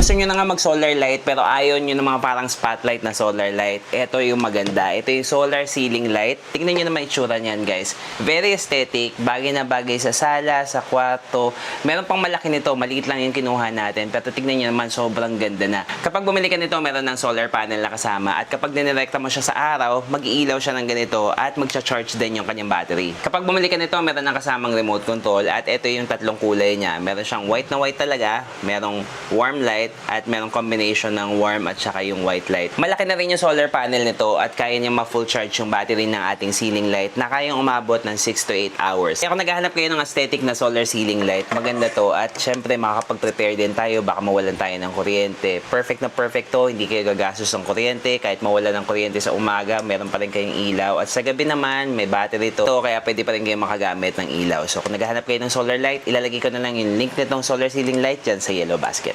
gusto nyo na nga mag-solar light pero ayaw nyo ng mga parang spotlight na solar light, ito yung maganda. Ito yung solar ceiling light. Tingnan nyo naman itsura niyan, guys. Very aesthetic, bagay na bagay sa sala, sa kwarto. Meron pang malaki nito, maliit lang yung kinuha natin. Pero tingnan nyo naman, sobrang ganda na. Kapag bumili ka nito, meron ng solar panel na kasama. At kapag dinirekta mo siya sa araw, mag-iilaw siya ng ganito at mag-charge din yung kanyang battery. Kapag bumili ka nito, meron ng kasamang remote control at ito yung tatlong kulay niya. Meron siyang white na white talaga, merong warm light at merong combination ng warm at saka yung white light. Malaki na rin yung solar panel nito at kaya niya ma-full charge yung battery ng ating ceiling light na kayang umabot ng 6 to 8 hours. Kaya kung naghahanap kayo ng aesthetic na solar ceiling light, maganda to at syempre makakapag-prepare din tayo, baka mawalan tayo ng kuryente. Perfect na perfect to, hindi kayo gagastos ng kuryente, kahit mawala ng kuryente sa umaga, meron pa rin kayong ilaw at sa gabi naman may battery to, kaya pwede pa rin kayo makagamit ng ilaw. So kung naghahanap kayo ng solar light, ilalagay ko na lang yung link nitong solar ceiling light dyan sa yellow basket.